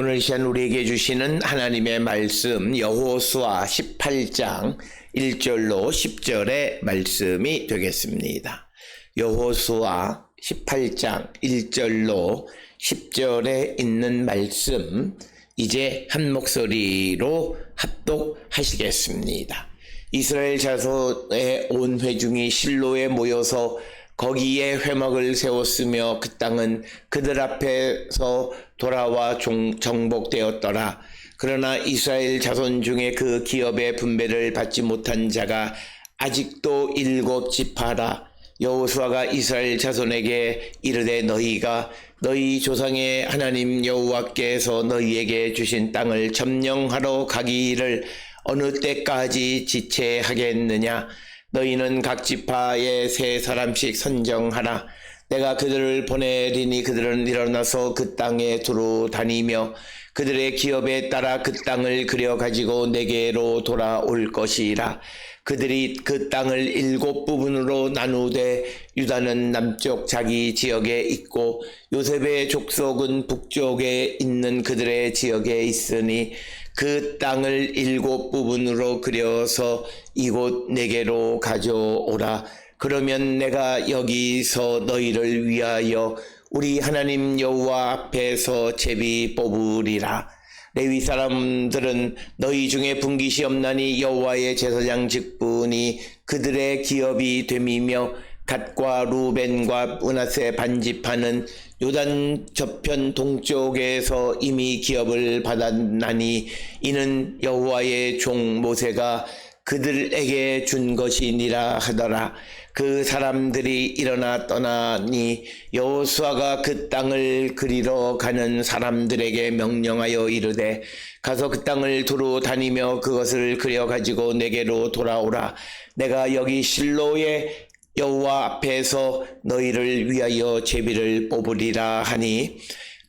오늘 이 시간 우리에게 주시는 하나님의 말씀 여호수아 18장 1절로 10절의 말씀이 되겠습니다. 여호수아 18장 1절로 10절에 있는 말씀 이제 한 목소리로 합독하시겠습니다. 이스라엘 자손의 온 회중이 실로에 모여서 거기에 회막을 세웠으며 그 땅은 그들 앞에서 돌아와 정복되었더라. 그러나 이스라엘 자손 중에 그 기업의 분배를 받지 못한 자가 아직도 7지파라. 여호수아가 이스라엘 자손에게 이르되 너희가 너희 조상의 하나님 여호와께서 너희에게 주신 땅을 점령하러 가기를 어느 때까지 지체하겠느냐. 너희는 각 지파에 3사람씩 선정하라. 내가 그들을 보내리니 그들은 일어나서 그 땅에 두루 다니며 그들의 기업에 따라 그 땅을 그려 가지고 내게로 돌아올 것이라. 그들이 그 땅을 7부분으로 나누되 유다는 남쪽 자기 지역에 있고 요셉의 족속은 북쪽에 있는 그들의 지역에 있으니 그 땅을 7부분으로 그려서 이곳 내게로 가져오라. 그러면 내가 여기서 너희를 위하여 우리 하나님 여호와 앞에서 제비 뽑으리라. 레위 사람들은 너희 중에 분깃이 없나니 여호와의 제사장 직분이 그들의 기업이 됨이며 갓과 루벤과 므낫세 반지파는 요단 저편 동쪽에서 이미 기업을 받았나니 이는 여호와의 종 모세가 그들에게 준 것이니라 하더라. 그 사람들이 일어나 떠나니 여호수아가 그 땅을 그리러 가는 사람들에게 명령하여 이르되 가서 그 땅을 두루 다니며 그것을 그려 가지고 내게로 돌아오라. 내가 여기 실로에 여호와 앞에서 너희를 위하여 제비를 뽑으리라 하니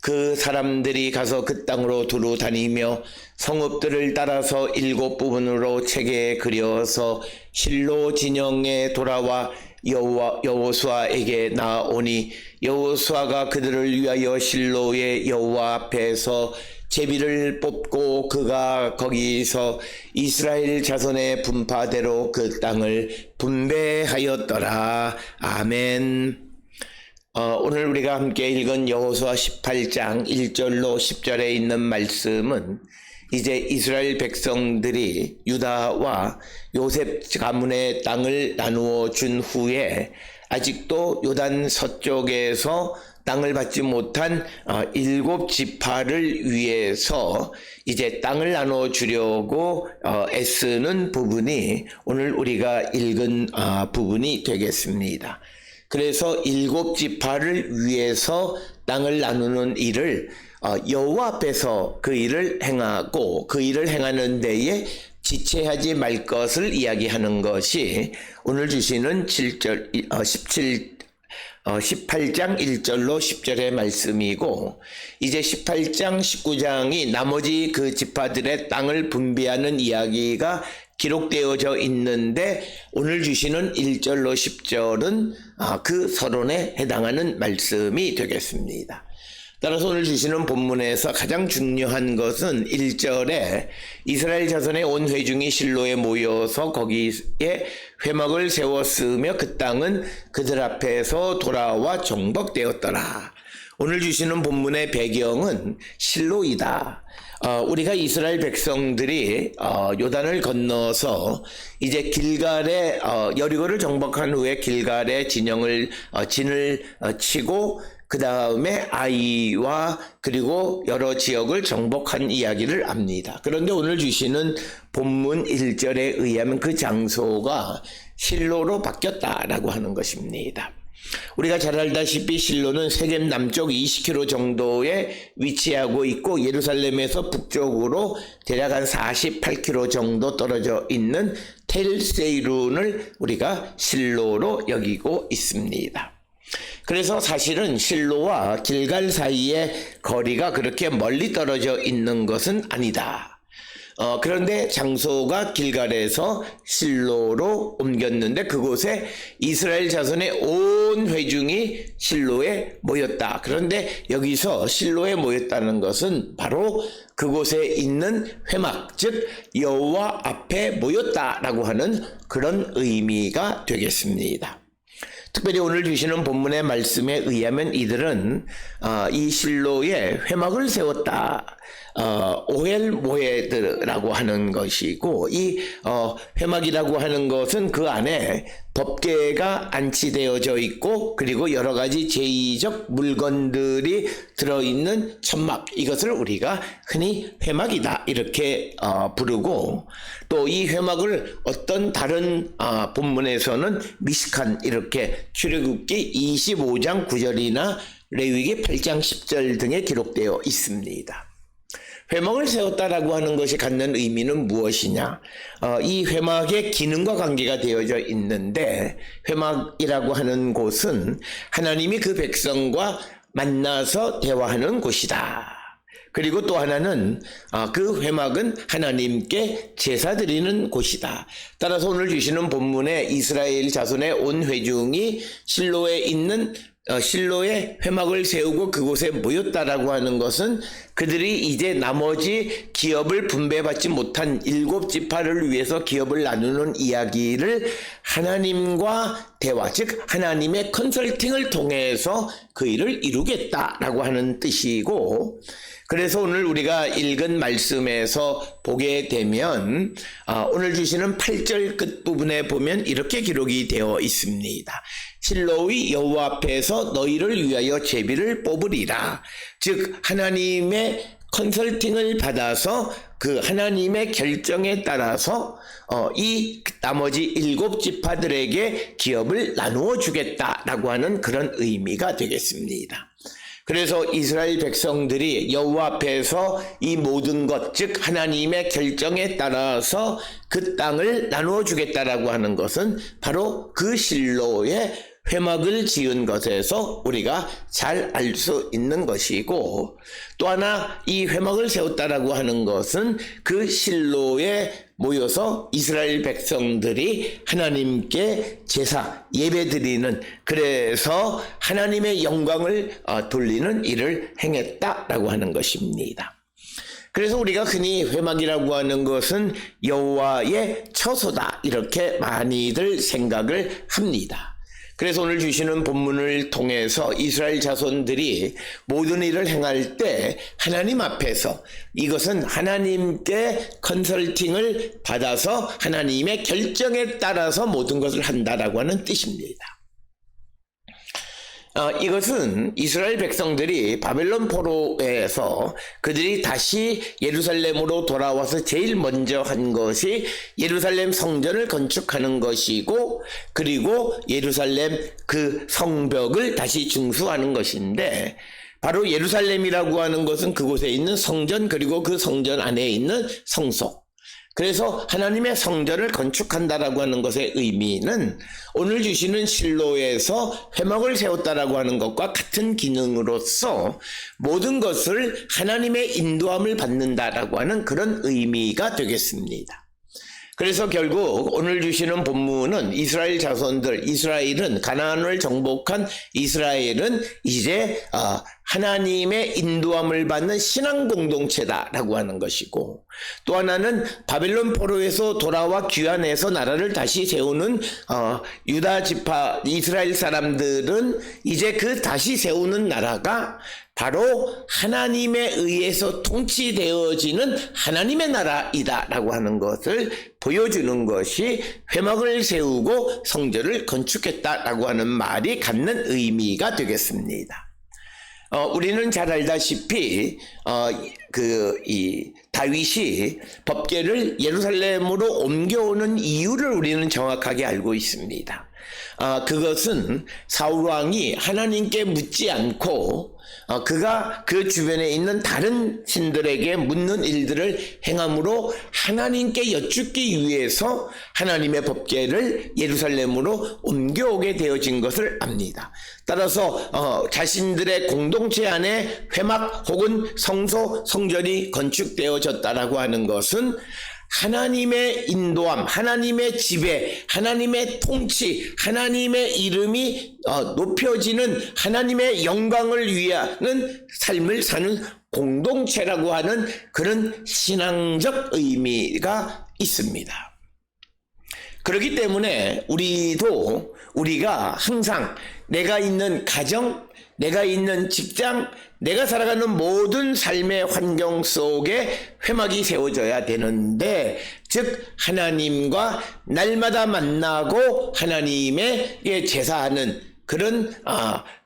그 사람들이 가서 그 땅으로 두루 다니며 성읍들을 따라서 7부분으로 책에 그려서 실로 진영에 돌아와 여호수아에게 나오니 여호수아가 그들을 위하여 실로의 여호와 앞에서 제비를 뽑고 그가 거기서 이스라엘 자손의 분파대로 그 땅을 분배하였더라. 아멘. 오늘 우리가 함께 읽은 여호수아 18장 1절로 10절에 있는 말씀은 이제 이스라엘 백성들이 유다와 요셉 가문의 땅을 나누어 준 후에 아직도 요단 서쪽에서 땅을 받지 못한 7지파를 위해서 이제 땅을 나눠 주려고 애쓰는 부분이 오늘 우리가 읽은 부분이 되겠습니다. 그래서 7지파를 위해서 땅을 나누는 일을 여호와 앞에서 그 일을 행하고 그 일을 행하는 데에 지체하지 말 것을 이야기하는 것이 오늘 주시는 18장 1절로 10절의 말씀이고 이제 18장 19장이 나머지 그 지파들의 땅을 분배하는 이야기가 기록되어져 있는데 오늘 주시는 1절로 10절은 그 서론에 해당하는 말씀이 되겠습니다. 따라서 오늘 주시는 본문에서 가장 중요한 것은 1절에 이스라엘 자손의 온 회중이 실로에 모여서 거기에 회막을 세웠으며 그 땅은 그들 앞에서 돌아와 정복되었더라. 오늘 주시는 본문의 배경은 실로이다. 우리가 이스라엘 백성들이 요단을 건너서 이제 길갈에 여리고를 정복한 후에 길갈에 진을 치고 그 다음에 아이와 그리고 여러 지역을 정복한 이야기를 압니다. 그런데 오늘 주시는 본문 1절에 의하면 그 장소가 실로로 바뀌었다라고 하는 것입니다. 우리가 잘 알다시피 실로는 세겜 남쪽 20km 정도에 위치하고 있고 예루살렘에서 북쪽으로 대략 한 48km 정도 떨어져 있는 텔세이룬을 우리가 실로로 여기고 있습니다. 그래서 사실은 실로와 길갈 사이의 거리가 그렇게 멀리 떨어져 있는 것은 아니다. 그런데 장소가 길갈에서 실로로 옮겼는데 그곳에 이스라엘 자손의 온 회중이 실로에 모였다. 그런데 여기서 실로에 모였다는 것은 바로 그곳에 있는 회막, 즉 여호와 앞에 모였다라고 하는 그런 의미가 되겠습니다. 특별히 오늘 주시는 본문의 말씀에 의하면 이들은 이 실로에 회막을 세웠다. 오헬 모헤드라고 하는 것이고 이 회막이라고 하는 것은 그 안에 법궤가 안치되어져 있고 그리고 여러 가지 제의적 물건들이 들어있는 천막, 이것을 우리가 흔히 회막이다 이렇게 부르고, 또 이 회막을 어떤 다른 본문에서는 미스칸 이렇게 출애굽기 25장 9절이나 레위기 8장 10절 등에 기록되어 있습니다. 회막을 세웠다라고 하는 것이 갖는 의미는 무엇이냐? 이 회막의 기능과 관계가 되어져 있는데, 회막이라고 하는 곳은 하나님이 그 백성과 만나서 대화하는 곳이다. 그리고 또 하나는 그 회막은 하나님께 제사 드리는 곳이다. 따라서 오늘 주시는 본문에 이스라엘 자손의 온 회중이 실로에 있는 실로에 회막을 세우고 그곳에 모였다라고 하는 것은 그들이 이제 나머지 기업을 분배받지 못한 7지파를 위해서 기업을 나누는 이야기를 하나님과 대화, 즉 하나님의 컨설팅을 통해서 그 일을 이루겠다라고 하는 뜻이고, 그래서 오늘 우리가 읽은 말씀에서 보게 되면 오늘 주시는 8절 끝부분에 보면 이렇게 기록이 되어 있습니다. 실로의 여호와 앞에서 너희를 위하여 제비를 뽑으리라. 즉 하나님의 컨설팅을 받아서 그 하나님의 결정에 따라서 이 나머지 7지파들에게 기업을 나누어 주겠다라고 하는 그런 의미가 되겠습니다. 그래서 이스라엘 백성들이 여호와 앞에서 이 모든 것, 즉 하나님의 결정에 따라서 그 땅을 나누어 주겠다라고 하는 것은 바로 그 실로에 회막을 지은 것에서 우리가 잘 알 수 있는 것이고, 또 하나 이 회막을 세웠다라고 하는 것은 그 실로에 모여서 이스라엘 백성들이 하나님께 제사, 예배드리는, 그래서 하나님의 영광을 돌리는 일을 행했다라고 하는 것입니다. 그래서 우리가 흔히 회막이라고 하는 것은 여호와의 처소다 이렇게 많이들 생각을 합니다. 그래서 오늘 주시는 본문을 통해서 이스라엘 자손들이 모든 일을 행할 때 하나님 앞에서 이것은 하나님께 컨설팅을 받아서 하나님의 결정에 따라서 모든 것을 한다라고 하는 뜻입니다. 이것은 이스라엘 백성들이 바벨론 포로에서 그들이 다시 예루살렘으로 돌아와서 제일 먼저 한 것이 예루살렘 성전을 건축하는 것이고, 그리고 예루살렘 그 성벽을 다시 중수하는 것인데, 바로 예루살렘이라고 하는 것은 그곳에 있는 성전, 그리고 그 성전 안에 있는 성소, 그래서 하나님의 성전을 건축한다라고 하는 것의 의미는 오늘 주시는 실로에서 회막을 세웠다라고 하는 것과 같은 기능으로서 모든 것을 하나님의 인도함을 받는다라고 하는 그런 의미가 되겠습니다. 그래서 결국 오늘 주시는 본문은 이스라엘 자손들, 이스라엘은 가나안을 정복한 이스라엘은 이제 하나님의 인도함을 받는 신앙 공동체다라고 하는 것이고, 또 하나는 바벨론 포로에서 돌아와 귀환해서 나라를 다시 세우는 유다 지파 이스라엘 사람들은 이제 그 다시 세우는 나라가 바로 하나님에 의해서 통치되어지는 하나님의 나라이다라고 하는 것을 보여주는 것이 회막을 세우고 성전을 건축했다라고 하는 말이 갖는 의미가 되겠습니다. 우리는 잘 알다시피 이 다윗이 법궤를 예루살렘으로 옮겨오는 이유를 우리는 정확하게 알고 있습니다. 그것은 사울 왕이 하나님께 묻지 않고 그가 그 주변에 있는 다른 신들에게 묻는 일들을 행함으로 하나님께 여쭙기 위해서 하나님의 법궤를 예루살렘으로 옮겨오게 되어진 것을 압니다. 따라서 자신들의 공동체 안에 회막 혹은 성소, 성전이 건축되어졌다라고 하는 것은 하나님의 인도함, 하나님의 지배, 하나님의 통치, 하나님의 이름이 높여지는 하나님의 영광을 위하는 삶을 사는 공동체라고 하는 그런 신앙적 의미가 있습니다. 그렇기 때문에 우리가 항상 내가 있는 가정, 내가 있는 직장, 내가 살아가는 모든 삶의 환경 속에 회막이 세워져야 되는데, 즉 하나님과 날마다 만나고 하나님의 제사하는 그런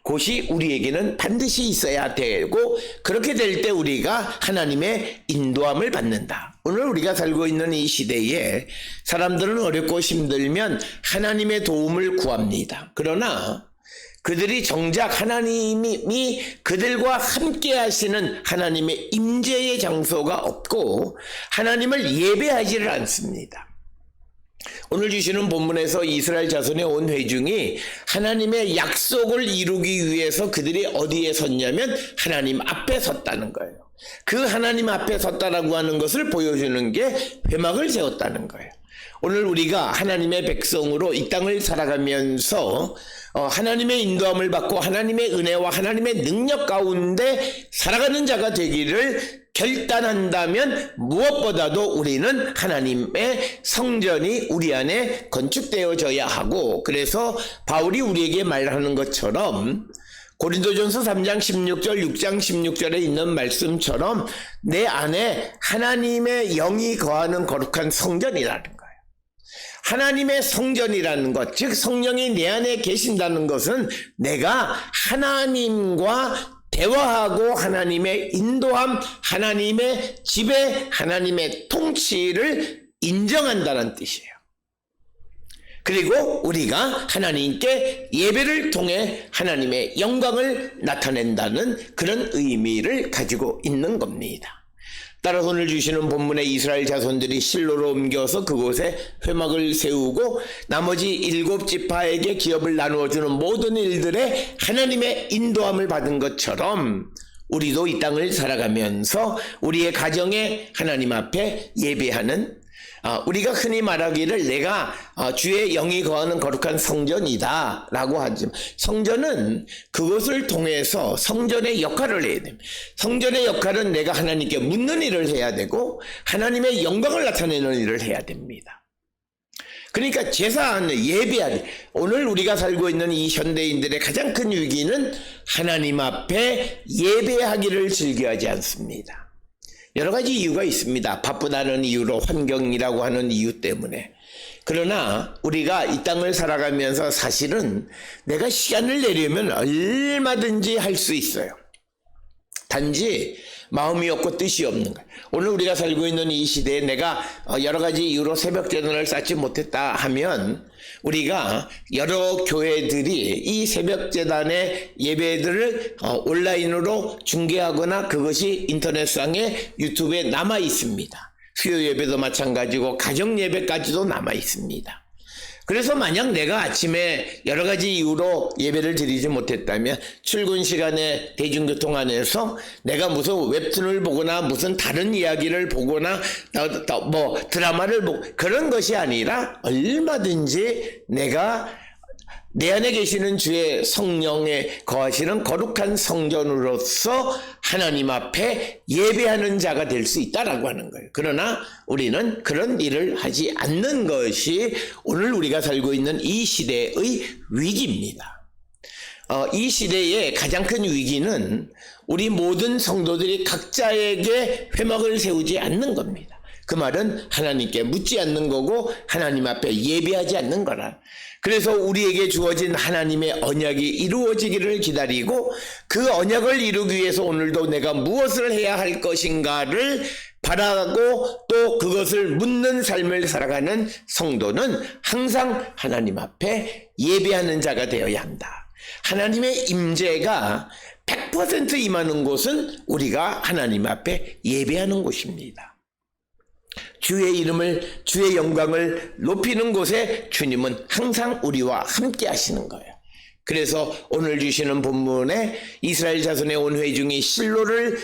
곳이 우리에게는 반드시 있어야 되고, 그렇게 될 때 우리가 하나님의 인도함을 받는다. 오늘 우리가 살고 있는 이 시대에 사람들은 어렵고 힘들면 하나님의 도움을 구합니다. 그러나 그들이 정작 하나님이 그들과 함께 하시는 하나님의 임재의 장소가 없고 하나님을 예배하지를 않습니다. 오늘 주시는 본문에서 이스라엘 자손의 온 회중이 하나님의 약속을 이루기 위해서 그들이 어디에 섰냐면 하나님 앞에 섰다는 거예요. 그 하나님 앞에 섰다라고 하는 것을 보여주는 게 회막을 세웠다는 거예요. 오늘 우리가 하나님의 백성으로 이 땅을 살아가면서 하나님의 인도함을 받고 하나님의 은혜와 하나님의 능력 가운데 살아가는 자가 되기를 결단한다면 무엇보다도 우리는 하나님의 성전이 우리 안에 건축되어져야 하고, 그래서 바울이 우리에게 말하는 것처럼 고린도전서 3장 16절 6장 16절에 있는 말씀처럼 내 안에 하나님의 영이 거하는 거룩한 성전이라는 거예요. 하나님의 성전이라는 것, 즉 성령이 내 안에 계신다는 것은 내가 하나님과 대화하고 하나님의 인도함, 하나님의 지배, 하나님의 통치를 인정한다는 뜻이에요. 그리고 우리가 하나님께 예배를 통해 하나님의 영광을 나타낸다는 그런 의미를 가지고 있는 겁니다. 따라서 오늘 주시는 본문에 이스라엘 자손들이 실로로 옮겨서 그곳에 회막을 세우고 나머지 7지파에게 기업을 나누어주는 모든 일들에 하나님의 인도함을 받은 것처럼 우리도 이 땅을 살아가면서 우리의 가정에 하나님 앞에 예배하는, 우리가 흔히 말하기를 내가 주의 영이 거하는 거룩한 성전이다 라고 하지만, 성전은 그것을 통해서 성전의 역할을 해야 됩니다. 성전의 역할은 내가 하나님께 묻는 일을 해야 되고 하나님의 영광을 나타내는 일을 해야 됩니다. 그러니까 제사하는, 예배하는, 오늘 우리가 살고 있는 이 현대인들의 가장 큰 위기는 하나님 앞에 예배하기를 즐겨하지 않습니다. 여러 가지 이유가 있습니다. 바쁘다는 이유로, 환경이라고 하는 이유 때문에. 그러나 우리가 이 땅을 살아가면서 사실은 내가 시간을 내려면 얼마든지 할 수 있어요. 단지 마음이 없고 뜻이 없는 거예요. 오늘 우리가 살고 있는 이 시대에 내가 여러 가지 이유로 새벽 제단을 쌓지 못했다 하면 우리가 여러 교회들이 이 새벽 제단의 예배들을 온라인으로 중계하거나 그것이 인터넷상에 유튜브에 남아 있습니다. 수요 예배도 마찬가지고 가정 예배까지도 남아 있습니다. 그래서 만약 내가 아침에 여러 가지 이유로 예배를 드리지 못했다면 출근 시간에 대중교통 안에서 내가 무슨 웹툰을 보거나 무슨 다른 이야기를 보거나 뭐 드라마를 보고 그런 것이 아니라 얼마든지 내가 내 안에 계시는 주의 성령에 거하시는 거룩한 성전으로서 하나님 앞에 예배하는 자가 될 수 있다라고 하는 거예요. 그러나 우리는 그런 일을 하지 않는 것이 오늘 우리가 살고 있는 이 시대의 위기입니다. 이 시대의 가장 큰 위기는 우리 모든 성도들이 각자에게 회막을 세우지 않는 겁니다. 그 말은 하나님께 묻지 않는 거고 하나님 앞에 예배하지 않는 거라. 그래서 우리에게 주어진 하나님의 언약이 이루어지기를 기다리고 그 언약을 이루기 위해서 오늘도 내가 무엇을 해야 할 것인가를 바라고 또 그것을 묻는 삶을 살아가는 성도는 항상 하나님 앞에 예배하는 자가 되어야 한다. 하나님의 임재가 100% 임하는 곳은 우리가 하나님 앞에 예배하는 곳입니다. 주의 이름을, 주의 영광을 높이는 곳에 주님은 항상 우리와 함께 하시는 거예요. 그래서 오늘 주시는 본문에 이스라엘 자손의 온 회중이 실로를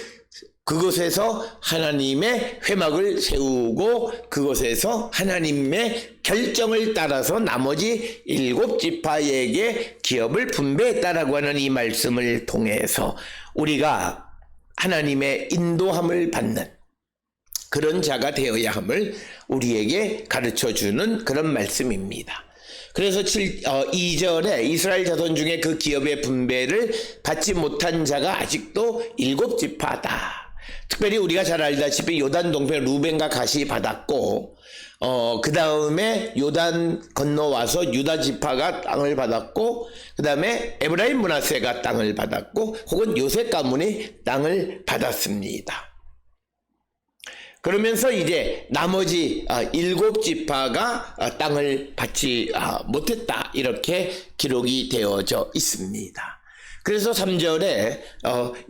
그곳에서 하나님의 회막을 세우고 그곳에서 하나님의 결정을 따라서 나머지 7지파에게 기업을 분배했다라고 하는 이 말씀을 통해서 우리가 하나님의 인도함을 받는 그런 자가 되어야 함을 우리에게 가르쳐주는 그런 말씀입니다. 그래서 2절에 이스라엘 자손 중에 그 기업의 분배를 받지 못한 자가 아직도 7지파다. 특별히 우리가 잘 알다시피 요단 동편 루벤과 갓이 받았고 그 다음에 요단 건너와서 유다 지파가 땅을 받았고 그 다음에 에브라임 므낫세가 땅을 받았고 혹은 요셉 가문이 땅을 받았습니다. 그러면서 이제 나머지 7지파가 땅을 받지 못했다 이렇게 기록이 되어져 있습니다. 그래서 3절에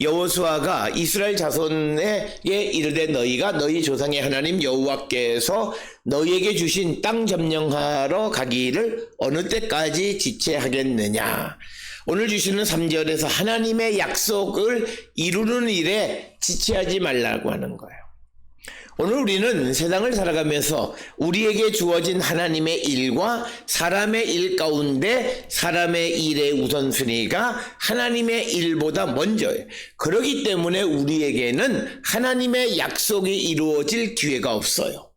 여호수아가 이스라엘 자손에게 이르되 너희가 너희 조상의 하나님 여호와께서 너희에게 주신 땅 점령하러 가기를 어느 때까지 지체하겠느냐. 오늘 주시는 3절에서 하나님의 약속을 이루는 일에 지체하지 말라고 하는 거예요. 오늘 우리는 세상을 살아가면서 우리에게 주어진 하나님의 일과 사람의 일 가운데 사람의 일의 우선순위가 하나님의 일보다 먼저예요. 그렇기 때문에 우리에게는 하나님의 약속이 이루어질 기회가 없어요.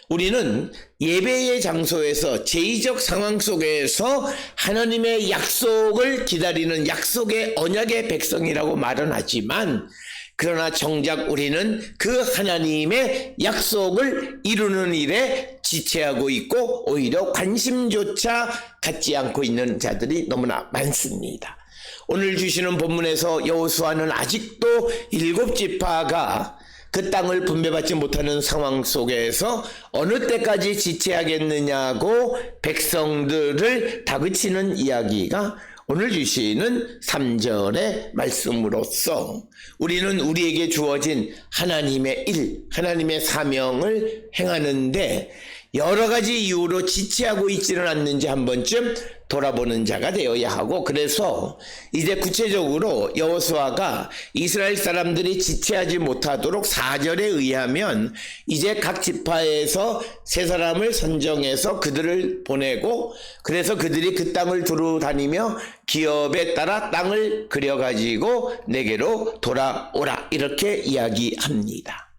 우리는 예배의 장소에서 제의적 상황 속에서 하나님의 약속을 기다리는 약속의 언약의 백성이라고 말은 하지만 그러나 정작 우리는 그 하나님의 약속을 이루는 일에 지체하고 있고 오히려 관심조차 갖지 않고 있는 자들이 너무나 많습니다. 오늘 주시는 본문에서 여호수아는 아직도 7지파가 그 땅을 분배받지 못하는 상황 속에서 어느 때까지 지체하겠느냐고 백성들을 다그치는 이야기가 오늘 주시는 3절의 말씀으로써 우리는 우리에게 주어진 하나님의 일, 하나님의 사명을 행하는데 여러 가지 이유로 지체하고 있지는 않는지 한 번쯤 돌아보는 자가 되어야 하고, 그래서 이제 구체적으로 여호수아가 이스라엘 사람들이 지체하지 못하도록 4절에 의하면 이제 각 지파에서 세 사람을 선정해서 그들을 보내고, 그래서 그들이 그 땅을 두루 다니며 기업에 따라 땅을 그려가지고 내게로 돌아오라 이렇게 이야기합니다.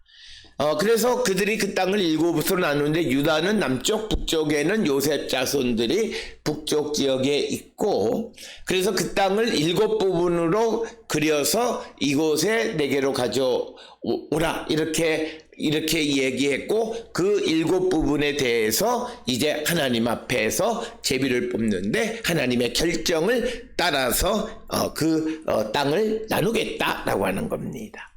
그래서 그들이 그 땅을 7으로 나누는데 유다는 남쪽, 북쪽에는 요셉 자손들이 북쪽 지역에 있고, 그래서 그 땅을 7부분으로 그려서 이곳에 내게로 가져오라 이렇게 얘기했고, 그 7부분에 대해서 이제 하나님 앞에서 제비를 뽑는데 하나님의 결정을 따라서 땅을 나누겠다라고 하는 겁니다.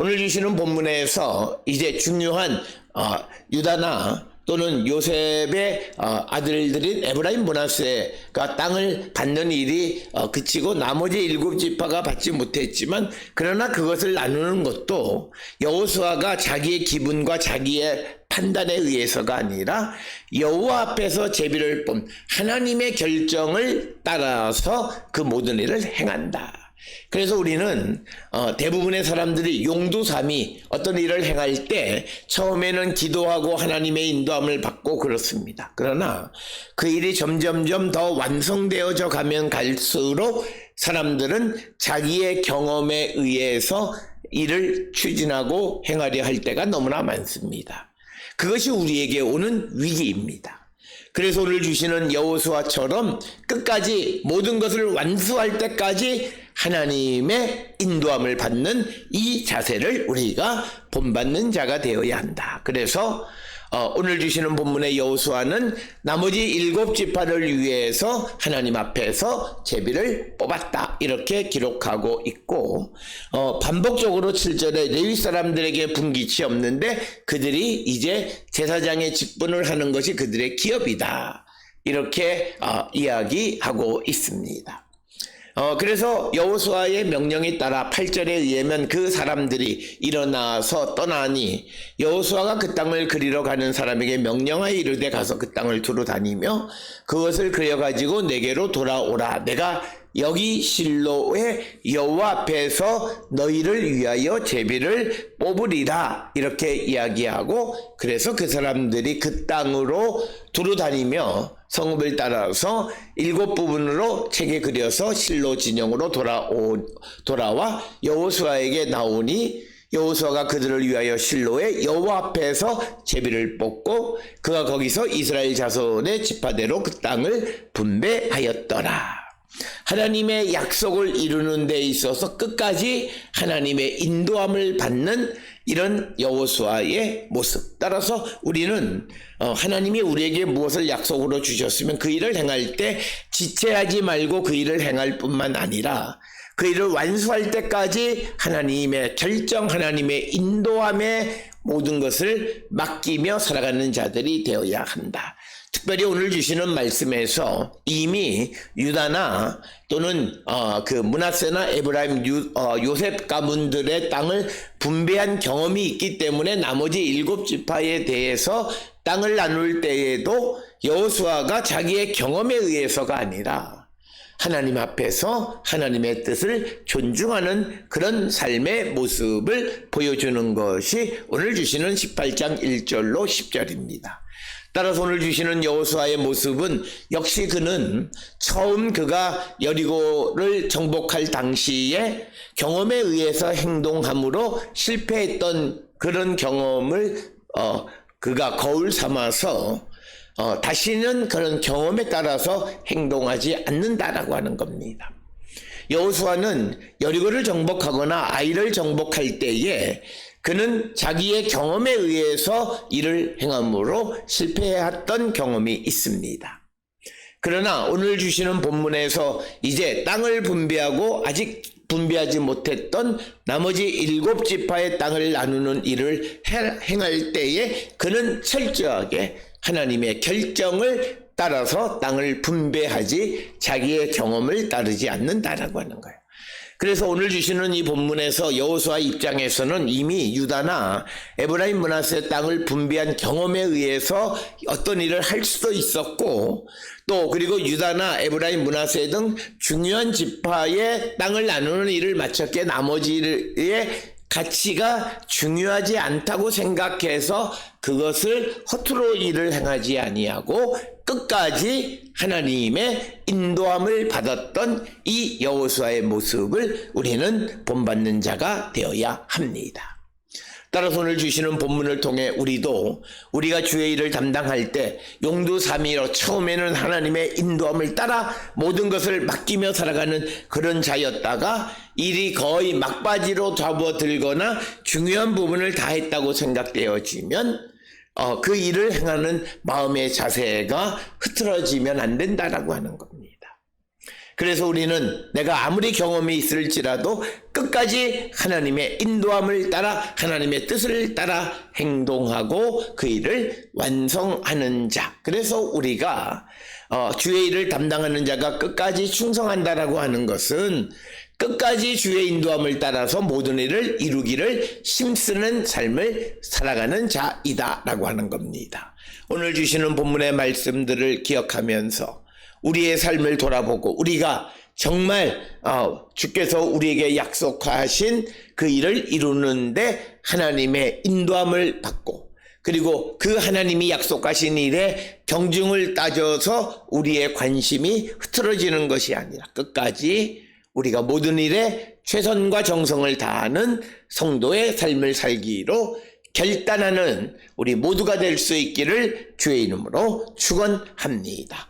오늘 주시는 본문에서 이제 중요한 유다나 또는 요셉의 아들들인 에브라임 므낫세가 땅을 받는 일이 그치고 나머지 7지파가 받지 못했지만, 그러나 그것을 나누는 것도 여호수아가 자기의 기분과 자기의 판단에 의해서가 아니라 여호와 앞에서 제비를 뽑은 하나님의 결정을 따라서 그 모든 일을 행한다. 그래서 우리는 대부분의 사람들이 용두삼이 어떤 일을 행할 때 처음에는 기도하고 하나님의 인도함을 받고 그렇습니다. 그러나 그 일이 점점점 더 완성되어져 가면 갈수록 사람들은 자기의 경험에 의해서 일을 추진하고 행하려 할 때가 너무나 많습니다. 그것이 우리에게 오는 위기입니다. 그래서 오늘 주시는 여호수아처럼 끝까지 모든 것을 완수할 때까지 하나님의 인도함을 받는 이 자세를 우리가 본받는 자가 되어야 한다. 그래서 오늘 주시는 본문의 여호수아는 나머지 7지파를 위해서 하나님 앞에서 제비를 뽑았다 이렇게 기록하고 있고 반복적으로 7절에 레위 사람들에게 분깃이 없는데 그들이 이제 제사장의 직분을 하는 것이 그들의 기업이다. 이렇게 이야기하고 있습니다. 그래서 여호수아의 명령에 따라 8절에 의하면 그 사람들이 일어나서 떠나니 여호수아가 그 땅을 그리러 가는 사람에게 명령하여 이르되 가서 그 땅을 두루 다니며 그것을 그려가지고 내게로 돌아오라. 내가 여기 실로의 여호와 앞에서 너희를 위하여 제비를 뽑으리라. 이렇게 이야기하고 그래서 그 사람들이 그 땅으로 두루 다니며 성읍을 따라서 7부분으로 책에 그려서 실로 진영으로 돌아와 여호수아에게 나오니 여호수아가 그들을 위하여 실로의 여호와 앞에서 제비를 뽑고 그가 거기서 이스라엘 자손의 지파대로 그 땅을 분배하였더라. 하나님의 약속을 이루는 데 있어서 끝까지 하나님의 인도함을 받는 이런 여호수아의 모습. 따라서 우리는 하나님이 우리에게 무엇을 약속으로 주셨으면 그 일을 행할 때 지체하지 말고 그 일을 행할 뿐만 아니라 그 일을 완수할 때까지 하나님의 결정, 하나님의 인도함에 모든 것을 맡기며 살아가는 자들이 되어야 한다. 특별히 오늘 주시는 말씀에서 이미 유다나 또는 그 므낫세나 에브라임 요셉 가문들의 땅을 분배한 경험이 있기 때문에 나머지 7지파에 대해서 땅을 나눌 때에도 여호수아가 자기의 경험에 의해서가 아니라 하나님 앞에서 하나님의 뜻을 존중하는 그런 삶의 모습을 보여주는 것이 오늘 주시는 18장 1절로 10절입니다. 따라서 오늘 주시는 여호수아의 모습은 역시 그는 처음 그가 여리고를 정복할 당시에 경험에 의해서 행동함으로 실패했던 그런 경험을 그가 거울 삼아서 다시는 그런 경험에 따라서 행동하지 않는다라고 하는 겁니다. 여호수아는 여리고를 정복하거나 아이를 정복할 때에 그는 자기의 경험에 의해서 일을 행함으로 실패했던 경험이 있습니다. 그러나 오늘 주시는 본문에서 이제 땅을 분배하고 아직 분배하지 못했던 나머지 7지파의 땅을 나누는 일을 행할 때에 그는 철저하게 하나님의 결정을 따라서 땅을 분배하지 자기의 경험을 따르지 않는다라고 하는 거예요. 그래서 오늘 주시는 이 본문에서 여호수아 입장에서는 이미 유다나 에브라임 므낫세 땅을 분배한 경험에 의해서 어떤 일을 할 수도 있었고 또 그리고 유다나 에브라임 므낫세 등 중요한 지파의 땅을 나누는 일을 마쳤기에 나머지의 가치가 중요하지 않다고 생각해서 그것을 허투루 일을 행하지 아니하고 끝까지 하나님의 인도함을 받았던 이 여호수아의 모습을 우리는 본받는 자가 되어야 합니다. 따라서 오늘 주시는 본문을 통해 우리가 주의 일을 담당할 때 용두사미로 처음에는 하나님의 인도함을 따라 모든 것을 맡기며 살아가는 그런 자였다가 일이 거의 막바지로 접어들거나 중요한 부분을 다 했다고 생각되어지면 그 일을 행하는 마음의 자세가 흐트러지면 안 된다라고 하는 겁니다. 그래서 우리는 내가 아무리 경험이 있을지라도 끝까지 하나님의 인도함을 따라 하나님의 뜻을 따라 행동하고 그 일을 완성하는 자. 그래서 우리가 주의 일을 담당하는 자가 끝까지 충성한다라고 하는 것은 끝까지 주의 인도함을 따라서 모든 일을 이루기를 힘쓰는 삶을 살아가는 자이다라고 하는 겁니다. 오늘 주시는 본문의 말씀들을 기억하면서 우리의 삶을 돌아보고 우리가 정말 주께서 우리에게 약속하신 그 일을 이루는데 하나님의 인도함을 받고 그리고 그 하나님이 약속하신 일에 경중을 따져서 우리의 관심이 흐트러지는 것이 아니라 끝까지 우리가 모든 일에 최선과 정성을 다하는 성도의 삶을 살기로 결단하는 우리 모두가 될 수 있기를 주의 이름으로 축원합니다.